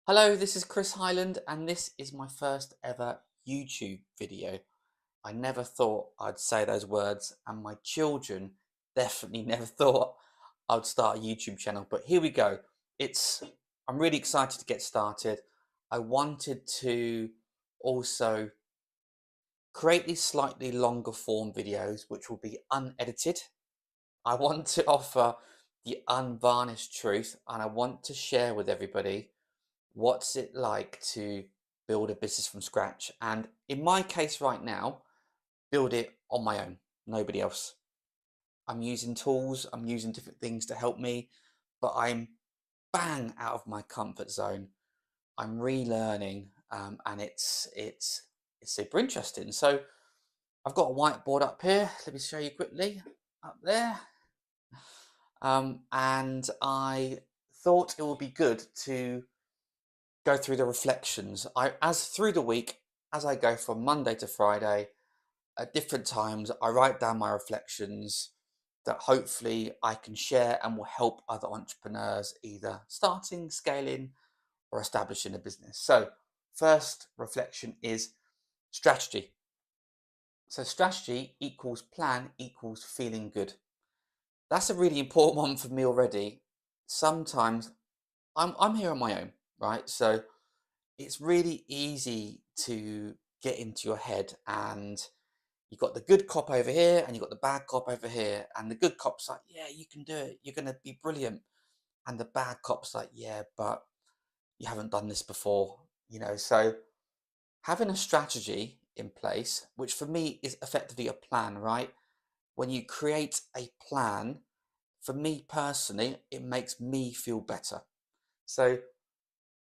Hello, this is Chris Highland, and this is my first ever YouTube video. I never thought I'd say those words, and my children definitely never thought I'd start a YouTube channel. But here we go. It's I'm really excited to get started. I wanted to also create these slightly longer form videos, which will be unedited. I want to offer the unvarnished truth, and I want to share with everybody what's it like to build a business from scratch. And in my case right now, build it on my own, nobody else. I'm using tools, I'm using different things to help me, but I'm bang out of my comfort zone. I'm relearning, and it's super interesting. So I've got a whiteboard up here. Let me show you quickly. Up there. And I thought it would be good to go through the reflections. As through the week, as I go from Monday to Friday, at different times, I write down my reflections that hopefully I can share and will help other entrepreneurs either starting, scaling, or establishing a business. So, first reflection is strategy. So, strategy equals plan equals feeling good. That's a really important one for me already. Sometimes I'm here on my own, right? So it's really easy to get into your head, and you've got the good cop over here and you've got the bad cop over here, and the good cop's like, yeah, you can do it, you're going to be brilliant, and the bad cop's like, yeah, but you haven't done this before, so having a strategy in place, which for me is effectively a plan, right? When you create a plan, for me personally, it makes me feel better. So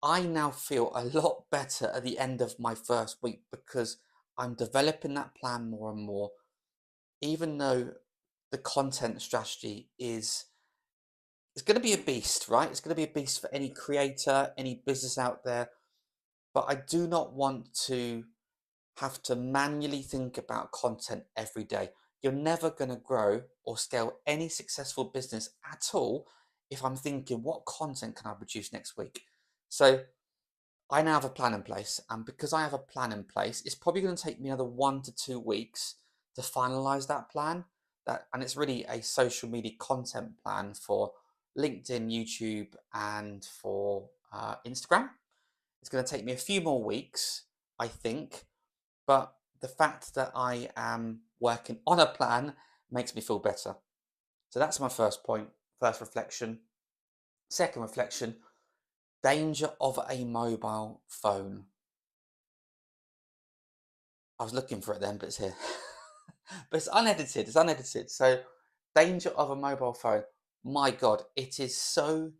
I now feel a lot better at the end of my first week because I'm developing that plan more and more, even though the content strategy is it's going to be a beast, right? It's going to be a beast for any creator, any business out there. But I do not want to have to manually think about content every day. You're never going to grow or scale any successful business at all if I'm thinking, what content can I produce next week? So I now have a plan in place, and because I have a plan in place, it's probably going to take me another 1 to 2 weeks to finalize that plan. And it's really a social media content plan for LinkedIn, YouTube, and for Instagram. It's going to take me a few more weeks, I think, but the fact that I am working on a plan makes me feel better. So that's my first point, first reflection. Second reflection, danger of a mobile phone. I was looking for it then, but it's here. But it's unedited. It's unedited. So, danger of a mobile phone. My God, it is so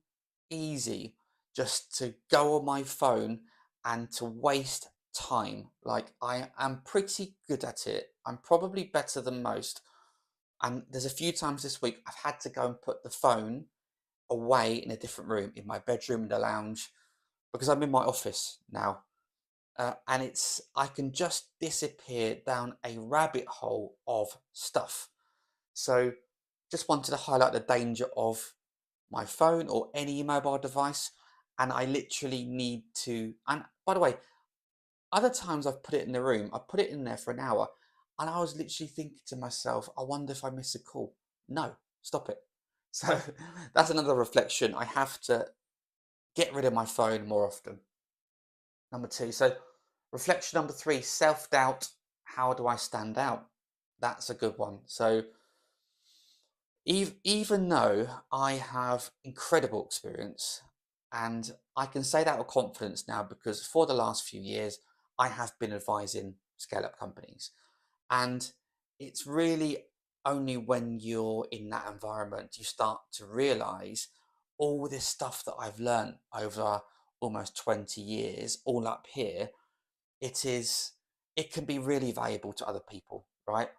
easy just to go on my phone and to waste time. Like, I am pretty good at it. I'm probably better than most. And there's a few times this week I've had to go and put the phone away in a different room, in my bedroom, in the lounge, because I'm in my office now, and I can just disappear down a rabbit hole of stuff. So just wanted to highlight the danger of my phone or any mobile device, and I literally need to. And by the way, other times I've put it in the room, I put it in there for an hour, and I was literally thinking to myself, I wonder if I miss a call. No, stop it. So that's another reflection. I have to get rid of my phone more often. Number two. So, reflection number three, self doubt. How do I stand out? That's a good one. So, even though I have incredible experience, and I can say that with confidence now because for the last few years, I have been advising scale up companies. And it's really only when you're in that environment you start to realize all this stuff that I've learned over almost 20 years, all up here, it is it can be really valuable to other people, right?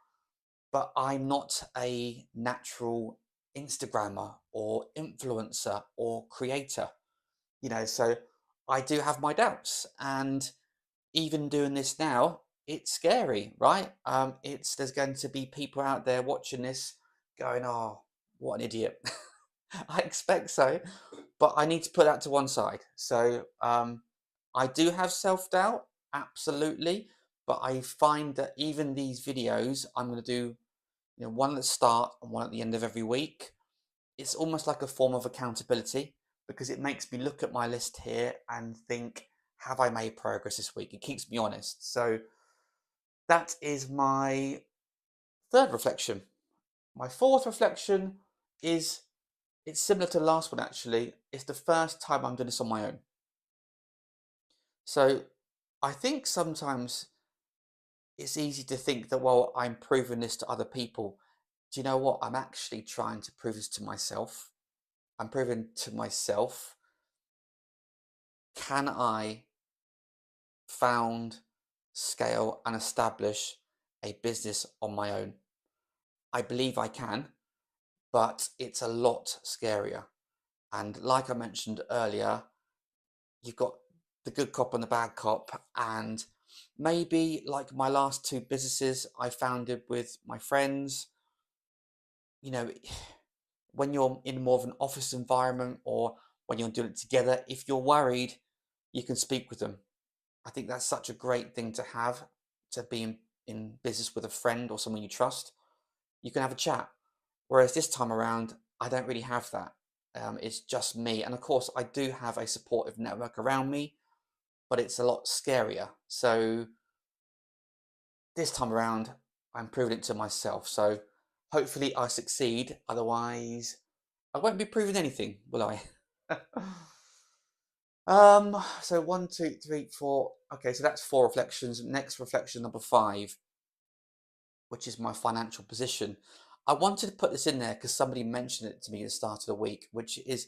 But I'm not a natural Instagrammer or influencer or creator, so I do have my doubts. And even doing this now, it's scary, right? It's There's going to be people out there watching this going, oh, what an idiot. I expect so, but I need to put that to one side. So I do have self-doubt, absolutely, but I find that even these videos, I'm going to do, one at the start and one at the end of every week. It's almost like a form of accountability because it makes me look at my list here and think, have I made progress this week? It keeps me honest. So that is my third reflection. My fourth reflection is it's similar to the last one actually. It's the first time I'm doing this on my own. So I think sometimes it's easy to think that, well, I'm proving this to other people. Do you know what? I'm actually trying to prove this to myself. I'm proving to myself, can I found, scale, and establish a business on my own? I believe I can, but it's a lot scarier. And like I mentioned earlier, you've got the good cop and the bad cop. And maybe like my last two businesses I founded with my friends, you know, when you're in more of an office environment or when you're doing it together, if you're worried, you can speak with them. I think that's such a great thing to have, to be in business with a friend or someone you trust. You can have a chat. Whereas this time around, I don't really have that. It's just me. And of course, I do have a supportive network around me, but it's a lot scarier. So this time around, I'm proving it to myself. So hopefully I succeed. Otherwise, I won't be proving anything, will I? So one, two, three, four. Okay, so that's four reflections. Next reflection, number five, which is my financial position. I wanted to put this in there because somebody mentioned it to me at the start of the week, which is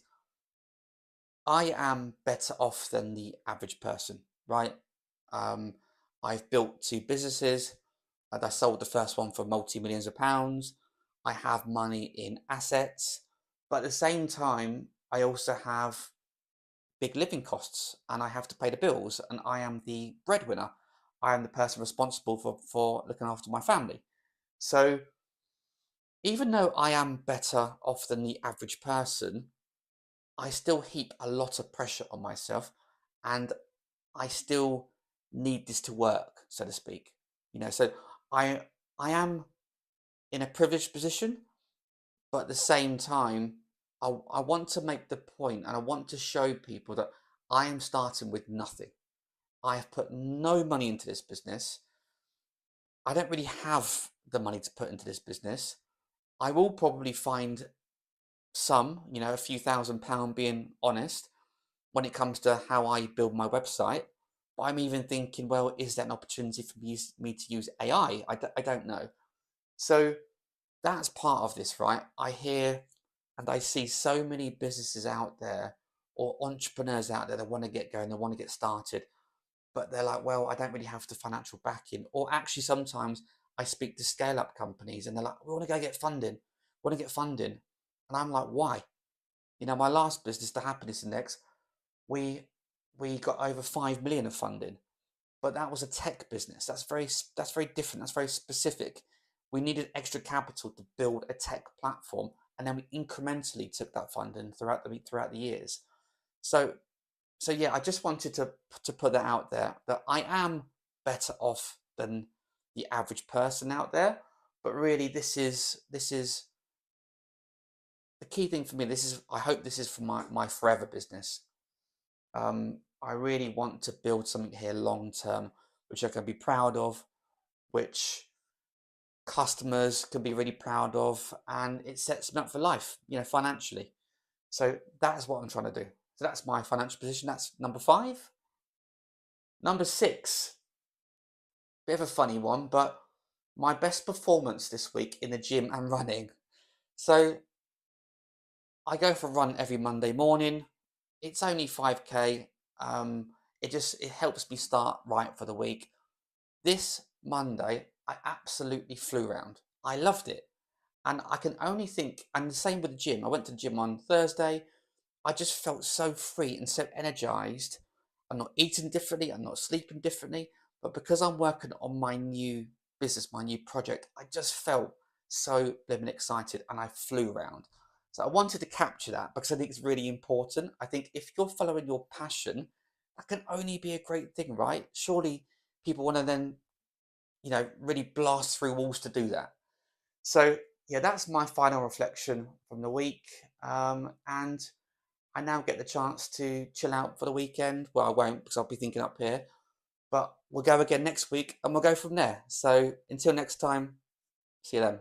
I am better off than the average person, right? Um, I've built two businesses and I sold the first one for multi-millions of pounds. I have money in assets, but at the same time, I also have big living costs and I have to pay the bills and I am the breadwinner. I am the person responsible for looking after my family. So even though I am better off than the average person, I still heap a lot of pressure on myself and I still need this to work, so to speak. So I I am in a privileged position, but at the same time, I want to make the point and I want to show people that I am starting with nothing. I have put no money into this business. I don't really have the money to put into this business. I will probably find some, a few £1,000 being honest, when it comes to how I build my website. But I'm even thinking, well, is that an opportunity for me to use AI? I don't know. So that's part of this, right? I hear and I see so many businesses out there or entrepreneurs out there that want to get going, they want to get started, but they're like, well, I don't really have the financial backing. Or actually, sometimes I speak to scale up companies and they're like, we want to go get funding, we want to get funding. And I'm like, why? My last business, the Happiness Index, we we got over 5 million of funding, but that was a tech business. That's very different. That's very specific. We needed extra capital to build a tech platform, and then we incrementally took that funding throughout the years. So so yeah, I just wanted to put that out there that I am better off than the average person out there. But really, this is the key thing for me. I hope this is for my forever business. I really want to build something here long term, which I can be proud of, which customers can be really proud of, and it sets me up for life, financially. So that's what I'm trying to do. So that's my financial position. That's number five. Number six, bit of a funny one, but my best performance this week in the gym and running. So I go for a run every Monday morning. It's only 5K. It helps me start right for the week. This Monday, I absolutely flew around. I loved it. And I can only think, and the same with the gym. I went to the gym on Thursday. I just felt so free and so energized. I'm not eating differently, I'm not sleeping differently, but because I'm working on my new business, my new project, I just felt so blimmin' excited and I flew around. So I wanted to capture that because I think it's really important. I think if you're following your passion, that can only be a great thing, right? Surely people want to then, really blast through walls to do that. So, yeah, that's my final reflection from the week. And I now get the chance to chill out for the weekend. Well, I won't because I'll be thinking up here, but we'll go again next week and we'll go from there. So, until next time, see you then.